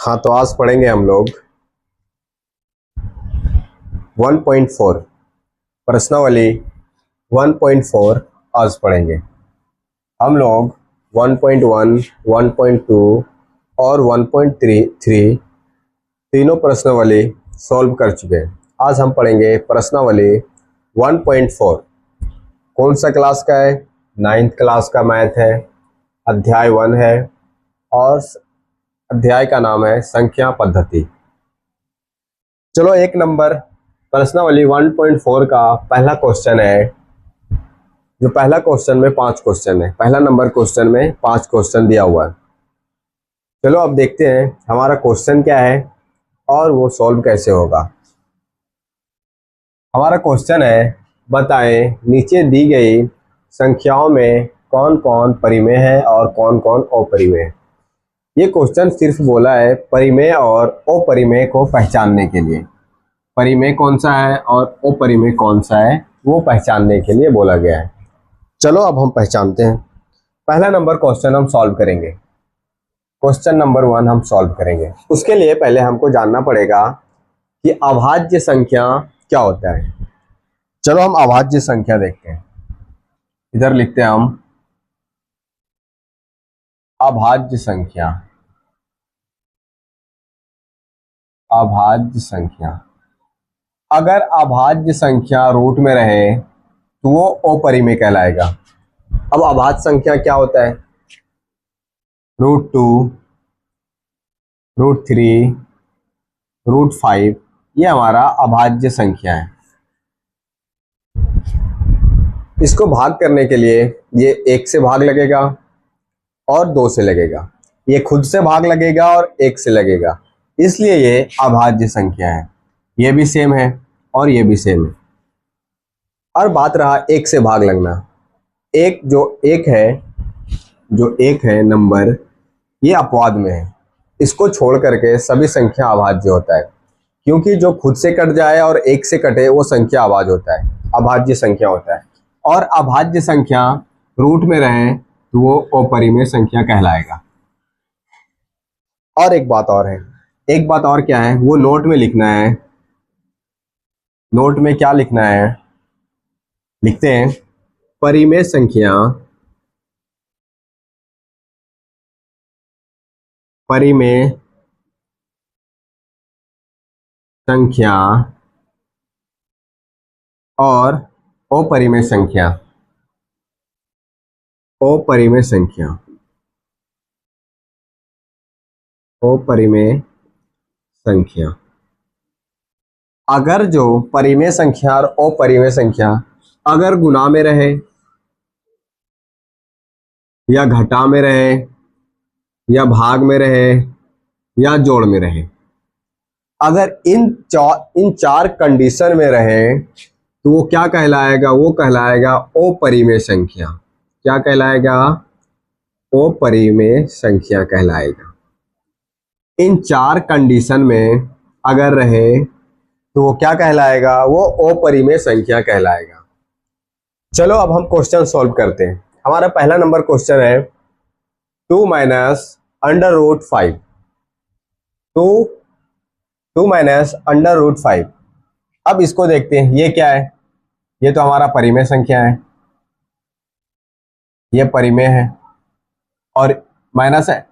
हाँ, तो आज पढ़ेंगे हम लोग 1.4 प्रश्नावली 1.4 आज पढ़ेंगे। हम लोग 1.1, 1.2 और 1.3 तीनों प्रश्नावली सॉल्व कर चुके हैं। आज हम पढ़ेंगे प्रश्नावली 1.4। कौन सा क्लास का है? 9th क्लास का मैथ है, अध्याय 1 है और अध्याय का नाम है संख्या पद्धति। चलो, एक नंबर प्रश्नावली 1.4 का पहला क्वेश्चन है। जो पहला क्वेश्चन में 5 क्वेश्चन है, पहला नंबर क्वेश्चन में 5 क्वेश्चन दिया हुआ है। चलो अब देखते हैं हमारा क्वेश्चन क्या है और वो सॉल्व कैसे होगा। हमारा क्वेश्चन है, बताएं नीचे दी गई संख्याओं में कौन कौन परिमेय है और कौन कौन अपरिमेय है। ये क्वेश्चन सिर्फ बोला है परिमेय और अपरिमेय को पहचानने के लिए। परिमेय कौन सा है और अपरिमेय कौन सा है वो पहचानने के लिए बोला गया है। चलो अब हम पहचानते हैं। पहला नंबर क्वेश्चन हम सॉल्व करेंगे। क्वेश्चन नंबर 1 हम सॉल्व करेंगे। उसके लिए पहले हमको जानना पड़ेगा कि अभाज्य संख्या क्या होता है। चलो हम अभाज्य संख्या देखते हैं। इधर लिखते हैं हम अभाज्य संख्या। अभाज्य संख्या, अगर अभाज्य संख्या रूट में रहे तो वो अपरिमेय कहलाएगा। अब अभाज्य संख्या क्या होता है? √2, √3, √5 ये हमारा अभाज्य संख्या है। इसको भाग करने के लिए ये 1 से भाग लगेगा और 2 से लगेगा। ये खुद से भाग लगेगा और 1 से लगेगा, इसलिए ये अभाज्य संख्या है। ये भी सेम है और ये भी सेम है। और बात रहा 1 से भाग लगना। जो एक है नंबर, ये अपवाद में है। इसको छोड़ करके सभी संख्या अभाज्य होता है, क्योंकि जो खुद से कट जाए और 1 से कटे वो संख्या अभाज्य होता है, अभाज्य संख्या होता है। और अभाज्य संख्या रूट में रहे तो वो अपरिमेय संख्या कहलाएगा। और एक बात और है। एक बात और क्या है वो नोट में लिखना है। नोट में क्या लिखना है? लिखते हैं परिमेय संख्या और अपरिमेय संख्या। अपरिमेय संख्या अगर जो परिमेय संख्या और अपरिमेय संख्या अगर गुणा में रहे या घटा में रहे या भाग में रहे या जोड़ में रहे, अगर इन 4 कंडीशन में रहे तो वो क्या कहलाएगा? वो कहलाएगा अपरिमेय संख्या। क्या कहलाएगा? अपरिमेय संख्या कहलाएगा। इन 4 कंडीशन में अगर रहे तो वो क्या कहलाएगा? वो अपरिमेय संख्या कहलाएगा। चलो अब हम क्वेश्चन सॉल्व करते हैं। हमारा पहला नंबर क्वेश्चन है 2 - √5। 2 - √5। अब इसको देखते हैं, ये क्या है? ये तो हमारा परिमेय संख्या है, ये परिमेय है और माइनस है।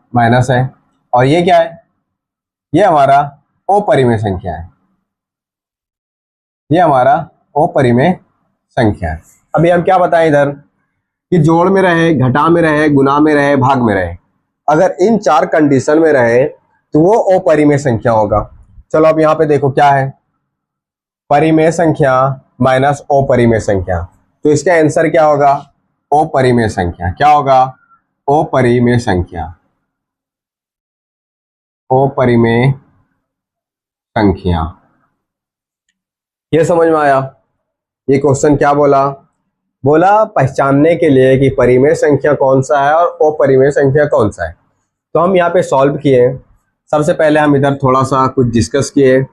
और ये क्या है? ये हमारा अपरिमेय संख्या है। ये हमारा अपरिमेय संख्या है। अभी हम क्या बताएं इधर कि जोड़ में रहे, घटा में रहे, गुणा में रहे, भाग में रहे, अगर इन 4 कंडीशन में रहे तो वो अपरिमेय संख्या होगा। चलो अब यहाँ पे देखो क्या है, परिमेय संख्या माइनस अपरिमेय संख्या, तो इसका आंसर क्या होगा? अपरिमेय संख्या। क्या होगा? अपरिमेय संख्या। अपरिमेय संख्या। ये समझ में आया? ये क्वेश्चन क्या बोला? बोला पहचानने के लिए कि परिमेय संख्या कौन सा है और अपरिमेय संख्या कौन सा है। तो हम यहाँ पे सॉल्व किए। सबसे पहले हम इधर थोड़ा सा कुछ डिस्कस किए,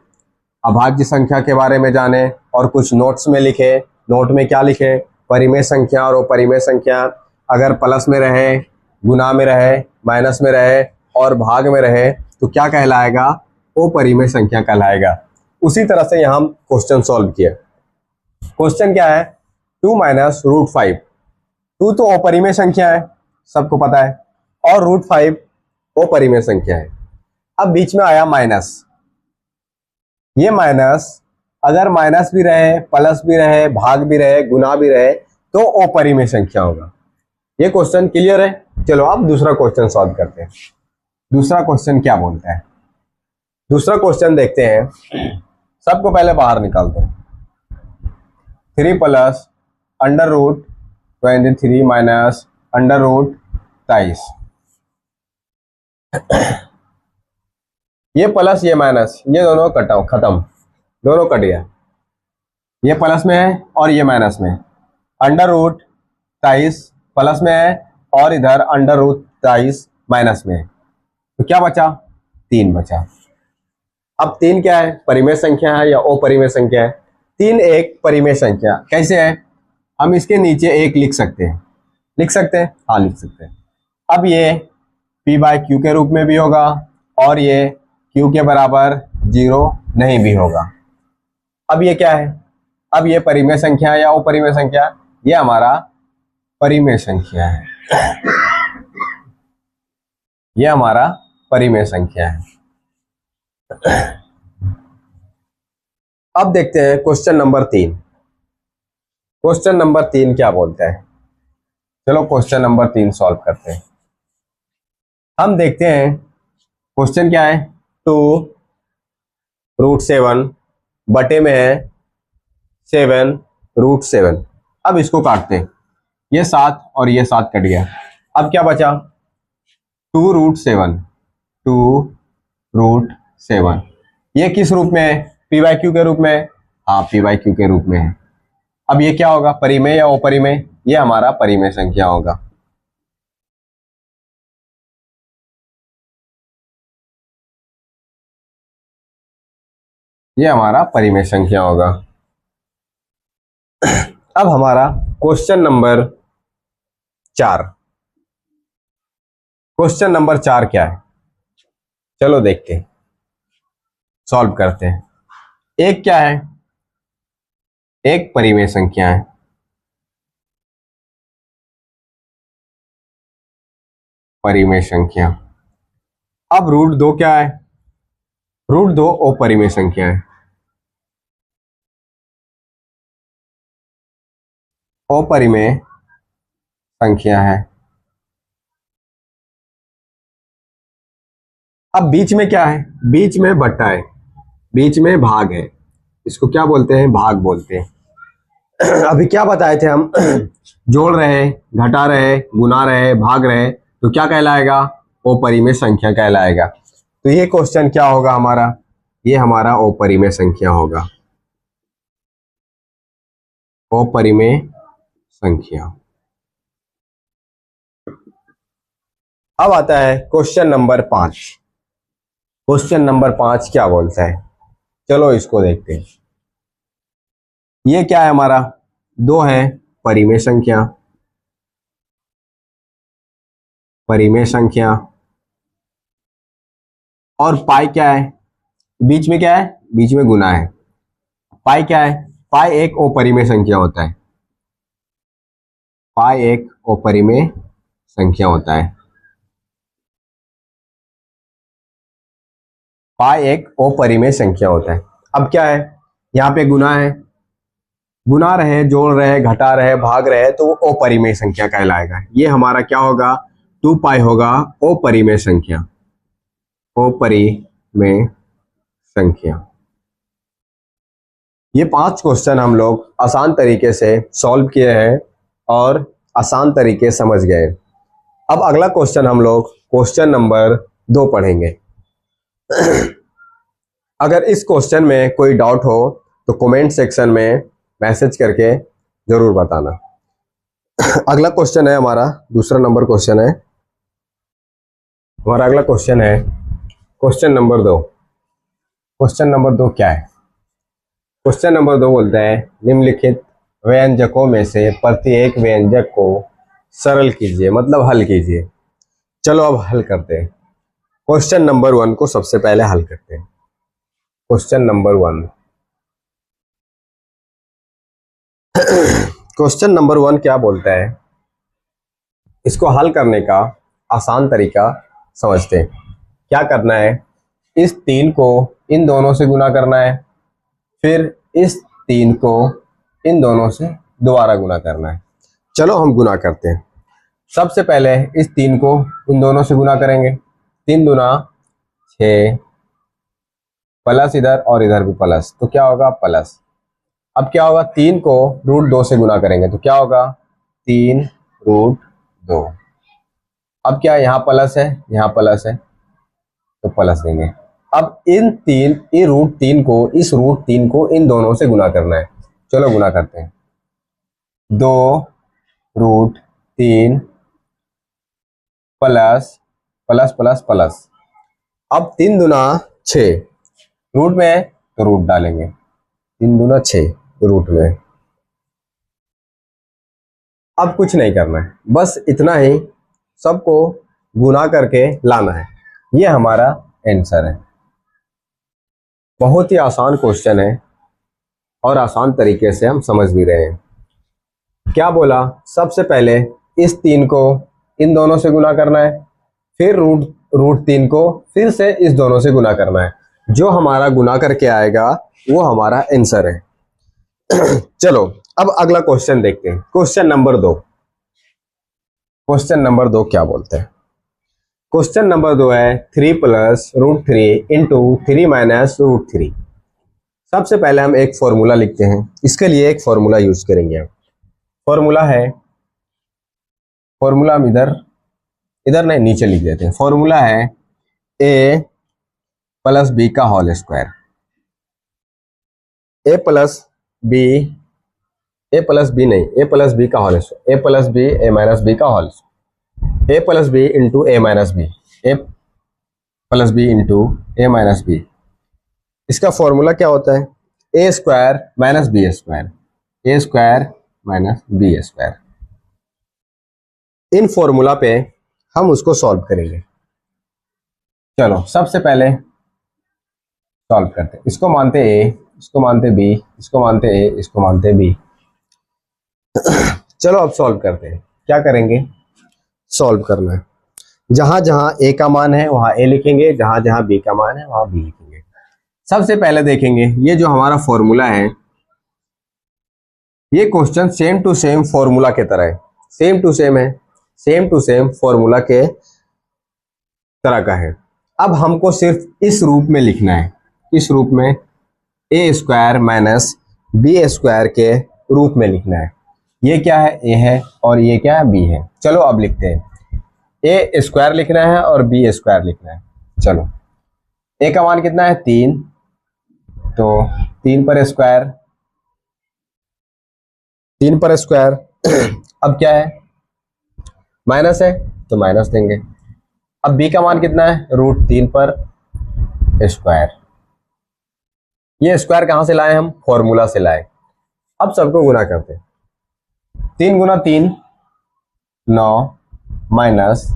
अभाज्य संख्या के बारे में जाने और कुछ नोट्स में लिखे। नोट में क्या लिखे? परिमेय संख्या और अपरिमेय संख्या अगर प्लस में रहे, गुणा में रहे, माइनस में रहे और भाग में रहे तो क्या कहलाएगा? अपरिमेय संख्या कहलाएगा। उसी तरह से यहाँ हम क्वेश्चन सॉल्व किया। क्वेश्चन क्या है? 2 माइनस रूट 5। 2 तो अपरिमेय संख्या है, सबको पता है, और रूट 5 अपरिमेय संख्या है। अब बीच में आया माइनस। ये माइनस अगर माइनस भी रहे, प्लस भी रहे, भाग भी रहे, गुना भी रहे, तो अपरिमेय संख्या होगा। ये क्वेश्चन क्लियर है? चलो अब दूसरा क्वेश्चन सॉल्व करते हैं। दूसरा क्वेश्चन क्या बोलता है? दूसरा क्वेश्चन देखते हैं। सबको पहले बाहर निकालते हैं। 3 plus under root 23 minus under root 23। ये प्लस ये माइनस, ये दोनों कटाओ, खत्म, दोनों कट गया। ये प्लस में है और ये माइनस में। अंडर रूट 23 प्लस में है और इधर अंडर रूट 23 माइनस में है, तो क्या बचा? 3 बचा। अब 3 क्या है? परिमेय संख्या है या अपरिमेय संख्या है? 3 एक परिमेय संख्या। कैसे है? हम इसके नीचे 1 लिख सकते हैं। लिख सकते हैं? हाँ लिख सकते हैं। अब ये p/q के रूप में भी होगा और ये q के बराबर 0 नहीं भी होगा। अब ये क्या है? अब ये परिमेय संख्या है या अपरिमेय संख्या? ये हमारा परिमेय संख्या है। ये हमारा परिमेय संख्या है। अब देखते हैं क्वेश्चन नंबर 3। क्वेश्चन नंबर 3 क्या बोलता है? चलो क्वेश्चन नंबर 3 सॉल्व करते हैं। हम देखते हैं क्वेश्चन क्या है। 2 रूट 7 बटे में है 7 रूट 7। अब इसको काटते हैं। ये 7 और ये 7 कट गया। अब क्या बचा? 2 रूट 7। 2 रूट 7 ये किस रूप में है? p/q के रूप में। हाँ p/q के रूप में है। अब ये क्या होगा? परिमेय या अपरिमेय? ये हमारा परिमेय संख्या होगा। ये हमारा परिमेय संख्या होगा। अब हमारा क्वेश्चन नंबर 4। क्वेश्चन नंबर 4 क्या है? चलो देखते हैं, सॉल्व करते हैं। एक क्या है? एक परिमेय संख्या है। परिमेय संख्या। अब रूट 2 क्या है? रूट 2 अपरिमेय संख्या है। अपरिमेय संख्या है। अब बीच में क्या है? बीच में बट्टा है, बीच में भाग है। इसको क्या बोलते हैं? भाग बोलते हैं। अभी क्या बताए थे हम? जोड़ रहे, घटा रहे, गुना रहे, भाग रहे, तो क्या कहलाएगा? अपरिमेय संख्या कहलाएगा। तो ये क्वेश्चन क्या होगा हमारा? ये हमारा अपरिमेय संख्या होगा। अपरिमेय संख्या। अब आता है क्वेश्चन नंबर 5। क्वेश्चन नंबर 5 क्या बोलता है? चलो इसको देखते हैं। ये क्या है हमारा? 2 है परिमेय संख्या। परिमेय संख्या। और पाई क्या है? बीच में क्या है? बीच में गुना है। पाई क्या है? पाई एक अपरिमेय संख्या होता है। पाई एक अपरिमेय संख्या होता है। पाई एक अपरिमेय संख्या होता है। अब क्या है? यहाँ पे गुना है, गुना रहे, जोड़ रहे, घटा रहे, भाग रहे, तो वो अपरिमेय संख्या कहलाएगा। ये हमारा क्या होगा? 2 पाई होगा अपरिमेय संख्या। अपरिमेय संख्या। ये 5 क्वेश्चन हम लोग आसान तरीके से सॉल्व किए हैं और आसान तरीके समझ गए। अब अगला क्वेश्चन हम लोग क्वेश्चन नंबर 2 पढ़ेंगे। अगर इस क्वेश्चन में कोई डाउट हो तो कमेंट सेक्शन में मैसेज करके जरूर बताना। अगला क्वेश्चन है हमारा, दूसरा नंबर क्वेश्चन है हमारा। अगला क्वेश्चन है क्वेश्चन नंबर 2। क्वेश्चन नंबर 2 क्या है? क्वेश्चन नंबर 2 बोलता है निम्नलिखित व्यंजकों में से प्रत्येक व्यंजक को सरल कीजिए, मतलब हल कीजिए। चलो अब हल करते हैं। क्वेश्चन नंबर 1 को सबसे पहले हल करते हैं। क्वेश्चन नंबर 1 क्वेश्चन नंबर 1 क्या बोलता है, इसको हल करने का आसान तरीका समझते हैं। क्या करना है, इस 3 को इन दोनों से गुना करना है, फिर इस 3 को इन दोनों से दोबारा गुना करना है। चलो हम गुना करते हैं। सबसे पहले इस 3 को इन दोनों से गुना करेंगे। 3 दूना 6 प्लस इधर और इधर भी प्लस, तो क्या होगा प्लस। अब क्या होगा, 3 को √2 से गुना करेंगे तो क्या होगा 3√2। अब क्या यहाँ प्लस है यहाँ प्लस है तो प्लस देंगे। अब ये √3 को इस √3 को इन दोनों से गुना करना है। चलो गुना करते हैं। 2√3 प्लस प्लस प्लस प्लस। अब 3 दूना 6, रूट में है तो रूट डालेंगे। 3 दूना 6 रूट में। अब कुछ नहीं करना है, बस इतना ही सबको गुना करके लाना है। ये हमारा आंसर है। बहुत ही आसान क्वेश्चन है और आसान तरीके से हम समझ भी रहे हैं। क्या बोला, सबसे पहले इस 3 को इन दोनों से गुना करना है, फिर √3 को फिर से इस दोनों से गुना करना है। जो हमारा गुना करके आएगा वो हमारा आंसर है। चलो अब अगला क्वेश्चन देखते हैं। Question number 2। क्वेश्चन नंबर 2 क्या बोलते हैं, क्वेश्चन नंबर 2 है 3 + √3 इंटू 3 - √3। सबसे पहले हम एक फॉर्मूला लिखते हैं। इसके लिए एक फॉर्मूला यूज करेंगे। फॉर्मूला है, फॉर्मूला हम इधर नहीं नीचे लिख देते हैं। फॉर्मूला है a + b का होल स्क्वायर। a + b नहीं, a + b का whole square, a + b a - b का whole square, a + b into a - b, a + b into a - b। इसका फॉर्मूला क्या होता है, a² - b², a² - b²। इन formula पे हम उसको सॉल्व करेंगे। चलो सबसे पहले सॉल्व करते हैं। इसको मानते a, इसको मानते b, इसको मानते a, इसको मानते b। चलो अब सॉल्व करते हैं। क्या करेंगे, सॉल्व करना है। जहां जहां a का मान है वहां a लिखेंगे, जहां जहां b का मान है वहां b लिखेंगे। सबसे पहले देखेंगे ये जो हमारा फॉर्मूला है, ये question same to same formula के तरह है। सेम टू सेम है, सेम टू सेम फॉर्मूला के तरह का है। अब हमको सिर्फ इस रूप में लिखना है, इस रूप में a² - b² के रूप में लिखना है। ये क्या है, a है और ये क्या है, b है। चलो अब लिखते हैं। a² लिखना है और b² लिखना है। चलो a का मान कितना है 3, तो 3 पर स्क्वायर, 3 पर स्क्वायर। अब क्या है, माइनस है तो माइनस देंगे। अब b का मान कितना है, √3 पर स्क्वायर। ये स्क्वायर कहां से लाए हम, फॉर्मूला से लाए। अब सबको गुना करते हैं। 3 गुना 3 9, माइनस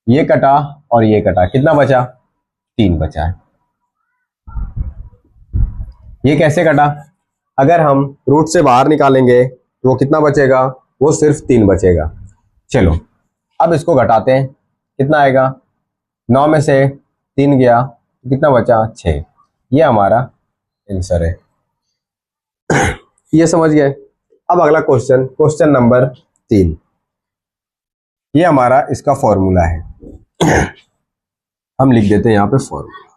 ये कटा और ये कटा, कितना बचा 3 बचा है। ये कैसे कटा, अगर हम रूट से बाहर निकालेंगे तो वो कितना बचेगा, वो सिर्फ 3 बचेगा। चलो अब इसको घटाते हैं, कितना आएगा, 9 में से 3 गया तो कितना बचा 6। ये हमारा आंसर है। ये समझ गए। अब अगला क्वेश्चन, क्वेश्चन नंबर 3। ये हमारा इसका फॉर्मूला है। हम लिख देते हैं यहाँ पे फॉर्मूला।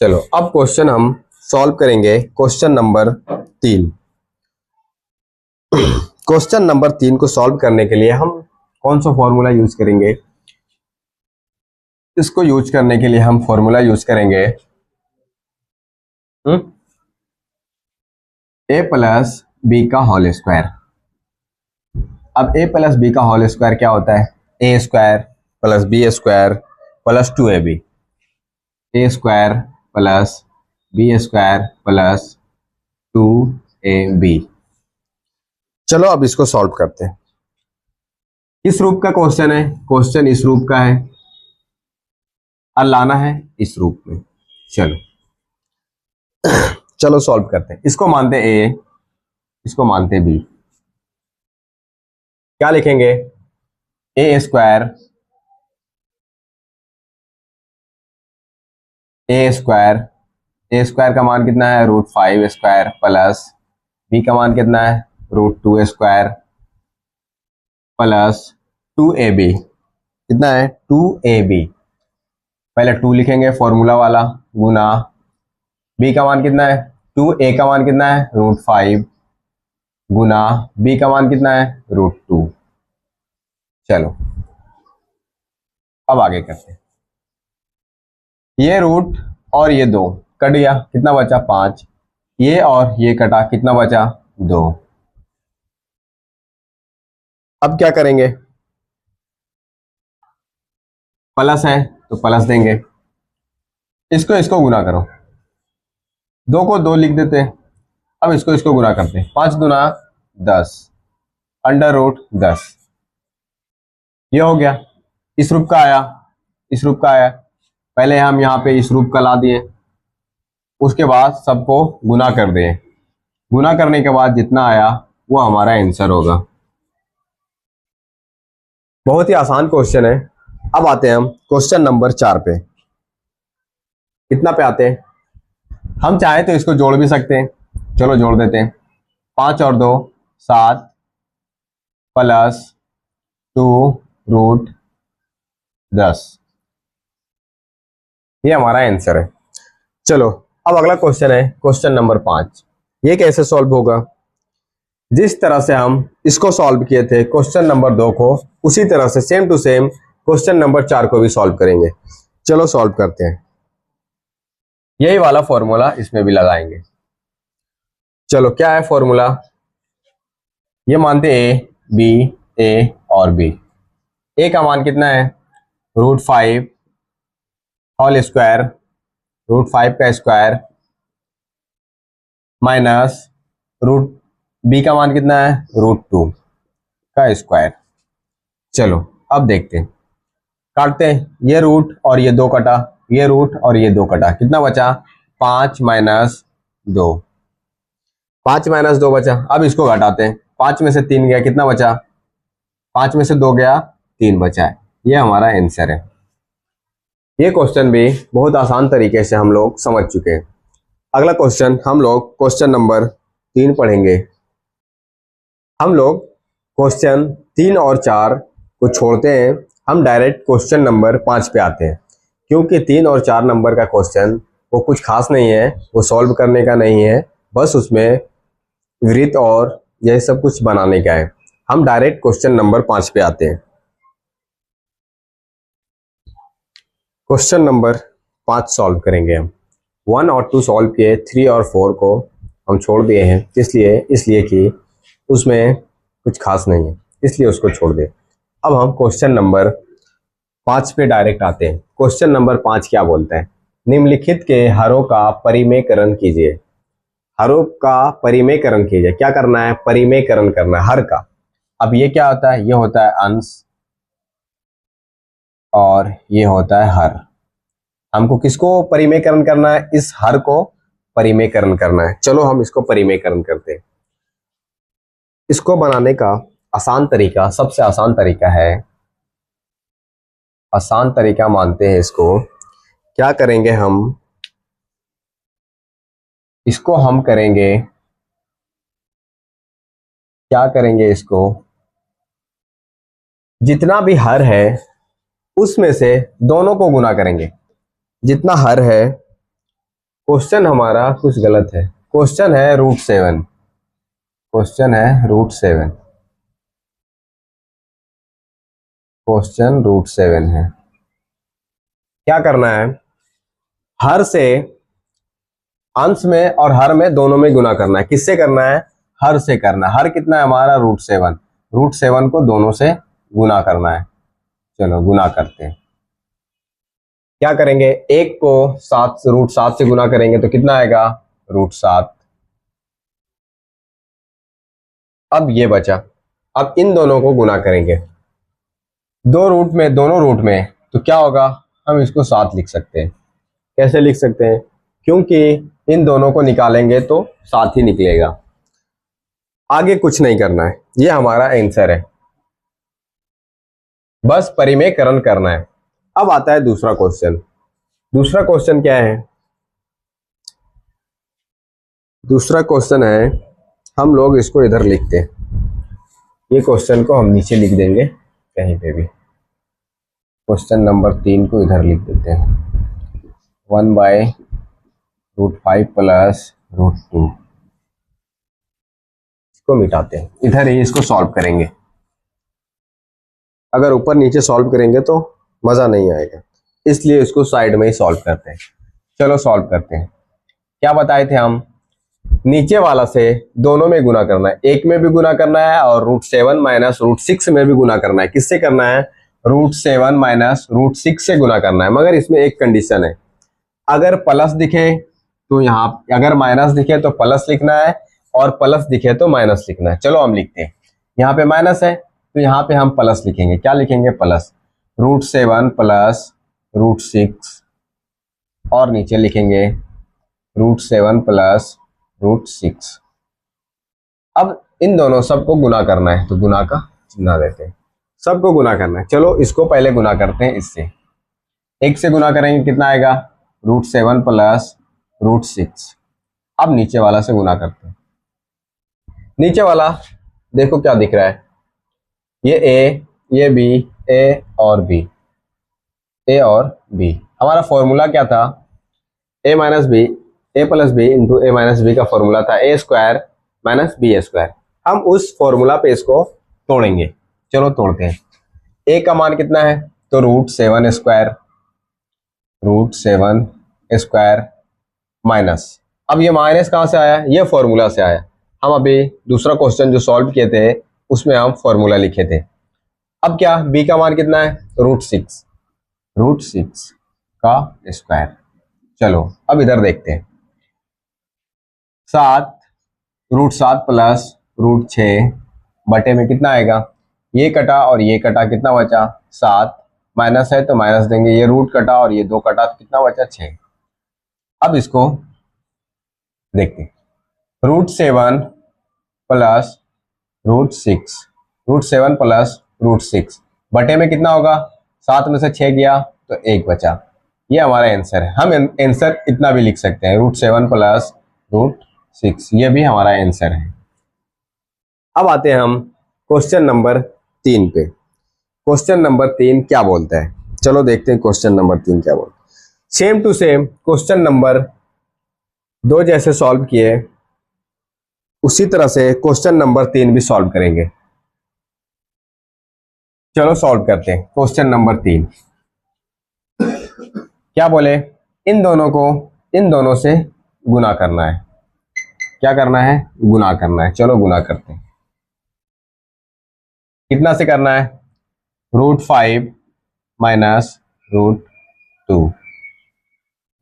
चलो अब क्वेश्चन हम सॉल्व करेंगे। Question number 3। क्वेश्चन नंबर 3 को सॉल्व करने के लिए हम कौन सा फॉर्मूला यूज करेंगे, इसको यूज करने के लिए हम फॉर्मूला यूज करेंगे a + b का होल स्क्वायर। अब a + b का होल स्क्वायर क्या होता है, a² + b² + 2ab, a² + B square plus 2ab। चलो अब इसको सॉल्व करते हैं। किस रूप का क्वेश्चन है? क्वेश्चन इस रूप का है और लाना है इस रूप में। चलो चलो सॉल्व करते हैं। इसको मानते ए, इसको मानते बी। क्या लिखेंगे? ए स्क्वायर, ए स्क्वायर, ए स्क्वायर का मान कितना है? √5 स्क्वायर प्लस बी का मान कितना है? √2 स्क्वायर प्लस 2ab। कितना है? 2ab। पहले 2 लिखेंगे फॉर्मूला वाला, गुना बी का मान कितना है? 2a का मान कितना है? √5 गुना बी का मान कितना है? √2। चलो अब आगे करते हैं। ये रूट और ये 2 कट गया, कितना बचा? 5। ये और ये कटा, कितना बचा? 2। अब क्या करेंगे? प्लस है तो प्लस देंगे, इसको इसको गुना करो, 2 को 2 लिख देते हैं। अब इसको इसको गुना करते हैं, 5 दूना 10 √10। ये हो गया, इस रूप का आया, इस रूप का आया। पहले हम यहाँ पे इस रूप का ला दिए, उसके बाद सबको गुना कर दिए। गुना करने के बाद जितना आया वो हमारा आंसर होगा। बहुत ही आसान क्वेश्चन है। अब आते हैं हम क्वेश्चन नंबर 4 पे। कितना पे आते हैं? हम चाहे तो इसको जोड़ भी सकते हैं, चलो जोड़ देते हैं। 5 और 2 7 प्लस 2√10। ये हमारा आंसर है। चलो अब अगला क्वेश्चन है क्वेश्चन नंबर 5। ये कैसे सॉल्व होगा? जिस तरह से हम इसको सॉल्व किए थे क्वेश्चन नंबर 2 को, उसी तरह से same to same question number 4 को भी सॉल्व करेंगे। चलो सॉल्व करते हैं। यही वाला फॉर्मूला इसमें भी लगाएंगे। चलो क्या है फॉर्मूला? ये मानते ए बी, ए और बी। ए का मान कितना है? √5 होल स्क्वायर, √5 का स्क्वायर माइनस रूट बी का मान कितना है? √2 का स्क्वायर। चलो अब देखते हैं, काटते हैं। ये रूट और ये 2 कटा, ये रूट और ये 2 कटा, कितना बचा? 5 माइनस 2। 5 माइनस 2 बचा। अब इसको घटाते हैं, 5 में से 3 गया, कितना बचा? 5 में से 2 गया, 3 बचा है। ये हमारा आंसर है। ये क्वेश्चन भी बहुत आसान तरीके से हम लोग समझ चुके हैं। अगला क्वेश्चन हम लोग क्वेश्चन नंबर 3 पढ़ेंगे। हम लोग क्वेश्चन 3 और 4 को छोड़ते हैं, हम डायरेक्ट क्वेश्चन नंबर 5 पे आते हैं। क्योंकि 3 और 4 नंबर का क्वेश्चन वो कुछ खास नहीं है, वो सॉल्व करने का नहीं है, बस उसमें वृत्त और यह सब कुछ बनाने का है। हम डायरेक्ट क्वेश्चन नंबर 5 पे आते हैं। क्वेश्चन नंबर 5 सॉल्व करेंगे हम। 1 और 2 सॉल्व किए, 3 और 4 को हम छोड़ दिए हैं, इसलिए कि उसमें कुछ खास नहीं है, इसलिए उसको छोड़ दे। अब हम क्वेश्चन नंबर 5 पे डायरेक्ट आते हैं। क्वेश्चन नंबर 5 क्या बोलता है? निम्नलिखित के हरों का परिमेयकरण कीजिए। हरों का परिमेयकरण कीजिए। क्या करना है? परिमेयकरण करना है हर का। अब ये क्या होता है? ये होता है अंश और ये होता है हर। हमको किसको परिमेयकरण करना है? इस हर को परिमेयकरण करना है। चलो हम इसको परिमेयकरण करते हैं। इसको बनाने का आसान तरीका, सबसे आसान तरीका है, आसान तरीका मानते हैं इसको। क्या करेंगे हम? इसको हम करेंगे, क्या करेंगे इसको? जितना भी हर है उसमें से दोनों को गुना करेंगे। जितना हर है, क्वेश्चन हमारा कुछ गलत है। क्वेश्चन है √7, क्वेश्चन है √7, क्वेश्चन √7 है। क्या करना है? हर से अंश में और हर में दोनों में गुना करना है। किससे करना है? हर से करना है। हर कितना है हमारा? √7। √7 को दोनों से गुना करना है। चलो गुना करते हैं। क्या करेंगे, एक को √7 से गुना करेंगे तो कितना आएगा, √7। अब ये बचा, अब इन दोनों को गुना करेंगे दोनों रूट में, तो क्या होगा, हम इसको 7 लिख सकते हैं। कैसे लिख सकते हैं, क्योंकि इन दोनों को निकालेंगे तो 7 ही निकलेगा। आगे कुछ नहीं करना है, ये हमारा आंसर है, बस परिमेयकरण करना है। अब आता है दूसरा क्वेश्चन। दूसरा क्वेश्चन क्या है, दूसरा क्वेश्चन है, हम लोग इसको इधर लिखते हैं, ये क्वेश्चन को हम नीचे लिख देंगे कहीं पे भी। क्वेश्चन नंबर 3 को इधर लिख देते हैं, 1/√5 प्लस √2। इसको मिटाते हैं, इधर ही इसको सॉल्व करेंगे। अगर ऊपर नीचे सॉल्व करेंगे तो मज़ा नहीं आएगा, इसलिए इसको साइड में ही सॉल्व करते हैं। चलो सॉल्व करते हैं। क्या बताए थे हम, नीचे वाला से दोनों में गुना करना है, एक में भी गुना करना है और √7 माइनस √6 में भी गुना करना है। किससे करना है, √7 माइनस √6 से गुना करना है। मगर इसमें एक कंडीशन है, अगर प्लस दिखे तो यहाँ, अगर माइनस दिखे तो प्लस लिखना है और प्लस दिखे तो माइनस लिखना है। चलो हम लिखते हैं, यहाँ पे माइनस है तो यहाँ पे हम प्लस लिखेंगे। क्या लिखेंगे, प्लस √7 प्लस √6 और नीचे लिखेंगे √7 प्लस √6। अब इन दोनों सबको गुना करना है तो गुना का चिन्ह देते हैं, सबको गुना करना है। चलो इसको पहले गुना करते हैं, इससे एक से गुना करेंगे कितना आएगा, √7 प्लस √6। अब नीचे वाला से गुना करते हैं, नीचे वाला देखो क्या दिख रहा है, ये ए, ये बी, ए और बी, ए और बी। हमारा फॉर्मूला क्या था, ए माइनस बी, ए प्लस बी इंटू ए माइनस बी का फॉर्मूला था ए स्क्वायर माइनस बी स्क्वायर। हम उस फॉर्मूला पे इसको तोड़ेंगे। चलो तोड़ते हैं। ए का मान कितना है, तो √7 स्क्वायर, √7 स्क्वायर माइनस, अब ये माइनस कहाँ से आया, ये फॉर्मूला से आया। हम अभी दूसरा क्वेश्चन जो सॉल्व किए थे उसमें हम फॉर्मूला लिखे थे। अब क्या, बी का मान कितना है, √6 का स्क्वायर। चलो अब इधर देखते हैं, 7 प्लस √6 बटे में कितना आएगा, ये कटा और ये कटा, कितना बचा 7, माइनस है तो माइनस देंगे, ये रूट कटा और ये 2 कटा तो कितना बचा 6। अब इसको देखते हैं, √7 प्लस √6, √7 प्लस √6 बटे में कितना होगा, 7 में से 6 गया तो 1 बचा। ये हमारा आंसर है। हम आंसर इतना भी लिख सकते हैं, √7 प्लस √6, ये भी हमारा आंसर है। अब आते हैं हम क्वेश्चन नंबर 3 पे। क्वेश्चन नंबर 3 क्या बोलता है, चलो देखते हैं क्वेश्चन नंबर 3 क्या बोलता है। Same to same question number 2 जैसे सॉल्व किए उसी तरह से क्वेश्चन नंबर 3 भी सॉल्व करेंगे। चलो सॉल्व करते हैं। क्वेश्चन नंबर 3 क्या बोले, इन दोनों को इन दोनों से गुना करना है। क्या करना है, गुना करना है। चलो गुना करते हैं। कितना से करना है, √5 माइनस √2,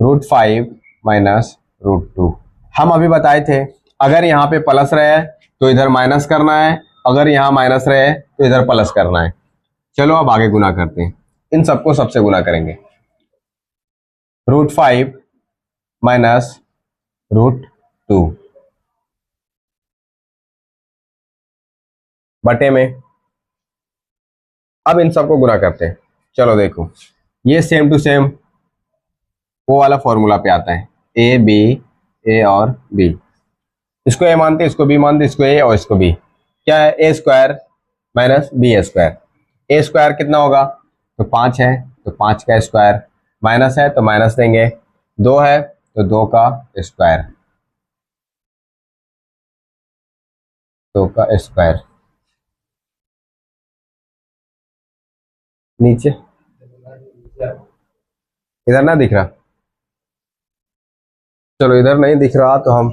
√5 माइनस √2। हम अभी बताए थे अगर यहाँ पे प्लस रहे तो इधर माइनस करना है, अगर यहाँ माइनस रहे तो इधर प्लस करना है। चलो अब आगे गुना करते हैं, इन सबको सबसे गुना करेंगे। √5 माइनस √2 बटे में, अब इन सबको गुना करते हैं। चलो देखो, ये सेम टू सेम वो वाला फॉर्मूला पे आता है, ए बी, ए और बी। इसको ए मानते, इसको बी मानते, इसको ए और इसको बी। क्या है, ए स्क्वायर माइनस बी स्क्वायर। ए स्क्वायर कितना होगा, तो 5 है तो 5 का स्क्वायर, माइनस है तो माइनस देंगे, 2 है तो 2 का स्क्वायर, 2 का स्क्वायर। नीचे इधर ना दिख रहा, चलो इधर नहीं दिख रहा तो हम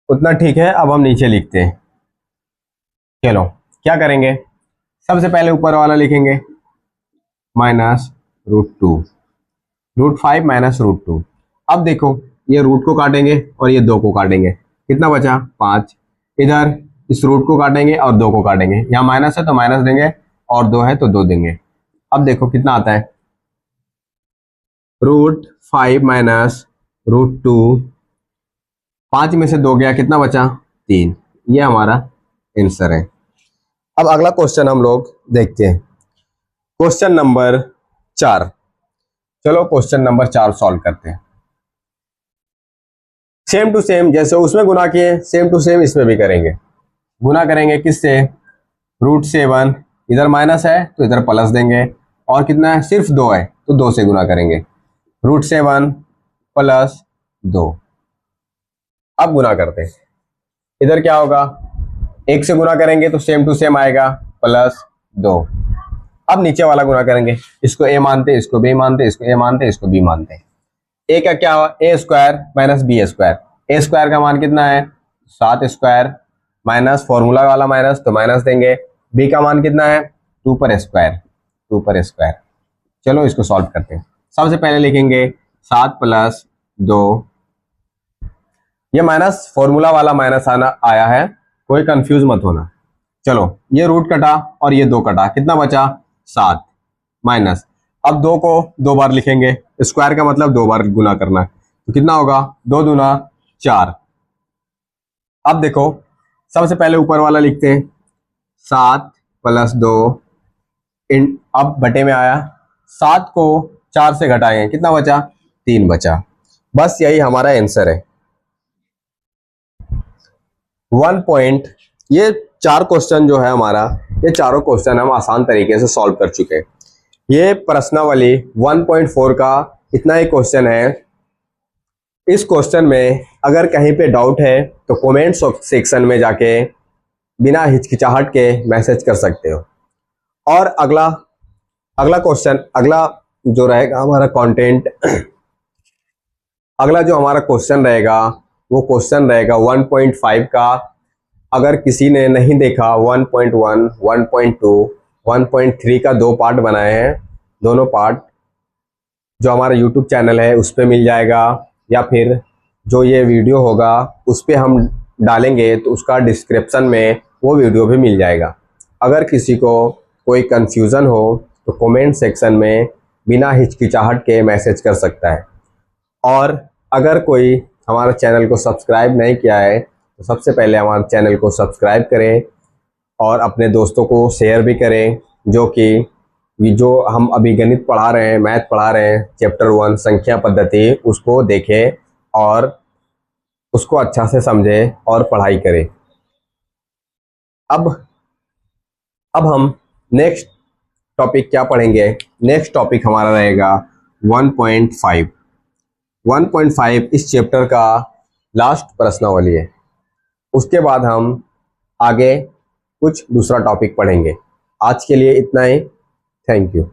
उतना ठीक है। अब हम नीचे लिखते हैं। चलो क्या करेंगे, सबसे पहले ऊपर वाला लिखेंगे माइनस √2, √5 माइनस √2। अब देखो ये रूट को काटेंगे और ये 2 को काटेंगे, कितना बचा 5। इधर इस रूट को काटेंगे और 2 को काटेंगे, यहाँ माइनस है तो माइनस देंगे और 2 है तो 2 देंगे। अब देखो कितना आता है, √5 माइनस √2, 5 में से 2 गया, कितना बचा 3। ये हमारा आंसर है। अब अगला क्वेश्चन हम लोग देखते हैं, क्वेश्चन नंबर 4। चलो क्वेश्चन नंबर 4 सॉल्व करते हैं। सेम टू सेम जैसे उसमें गुना किए सेम टू सेम इसमें भी करेंगे। गुना करेंगे किससे, √7, इधर माइनस है तो इधर प्लस देंगे, और कितना है सिर्फ 2 है तो 2 से गुना करेंगे, √7 प्लस 2। अब गुना करते हैं, इधर क्या होगा 1 से गुना करेंगे तो सेम टू सेम आएगा प्लस 2। अब नीचे वाला गुना करेंगे, इसको a मानते, इसको b मानते, इसको a मानते, इसको b मानते। a का क्या हुआ, a square minus b square. a square का मान कितना है 7 स्क्वायर, माइनस फॉर्मूला वाला माइनस तो माइनस देंगे। b का मान कितना है 2 पर स्क्वायर, 2 पर स्क्वायर। चलो इसको सॉल्व करते हैं। सबसे पहले लिखेंगे 7 प्लस 2, ये माइनस फॉर्मूला वाला माइनस आया है, कोई कंफ्यूज मत होना। चलो ये रूट कटा और ये 2 कटा, कितना बचा 7 माइनस। अब 2 को 2 बार लिखेंगे, स्क्वायर का मतलब 2 बार गुना करना है, तो कितना होगा 2 दूना 4। अब देखो सबसे पहले ऊपर वाला लिखते हैं, 7 प्लस 2 अब बटे में आया, 7 को 4 से घटाएंगे, कितना बचा 3 बचा। बस यही हमारा आंसर है। 1 पॉइंट, ये 4 क्वेश्चन जो है हमारा, ये चारों क्वेश्चन हम आसान तरीके से सॉल्व कर चुके हैं। ये प्रश्नावली 1.4 का इतना ही क्वेश्चन है। इस क्वेश्चन में अगर कहीं पे डाउट है तो कमेंट सेक्शन में जाके बिना हिचकिचाहट के मैसेज कर सकते हो। और अगला क्वेश्चन, अगला जो रहेगा हमारा कंटेंट, अगला जो हमारा क्वेश्चन रहेगा वो क्वेश्चन रहेगा 1.5 का। अगर किसी ने नहीं देखा 1.1, 1.2, 1.3 का 2 पार्ट बनाए हैं, दोनों पार्ट जो हमारा YouTube चैनल है उस पर मिल जाएगा, या फिर जो ये वीडियो होगा उस पर हम डालेंगे तो उसका डिस्क्रिप्शन में वो वीडियो भी मिल जाएगा। अगर किसी को कोई कंफ्यूजन हो तो कमेंट सेक्शन में बिना हिचकिचाहट के मैसेज कर सकता है। और अगर कोई हमारे चैनल को सब्सक्राइब नहीं किया है तो सबसे पहले हमारे चैनल को सब्सक्राइब करें और अपने दोस्तों को शेयर भी करें, जो हम अभी गणित पढ़ा रहे हैं, मैथ पढ़ा रहे हैं, चैप्टर 1 संख्या पद्धति, उसको देखें और उसको अच्छा से समझें और पढ़ाई करें। अब हम नेक्स्ट टॉपिक क्या पढ़ेंगे, नेक्स्ट टॉपिक हमारा रहेगा 1.5। 1.5 इस चैप्टर का लास्ट प्रश्नावली है। उसके बाद हम आगे कुछ दूसरा टॉपिक पढ़ेंगे। आज के लिए इतना ही। Thank you.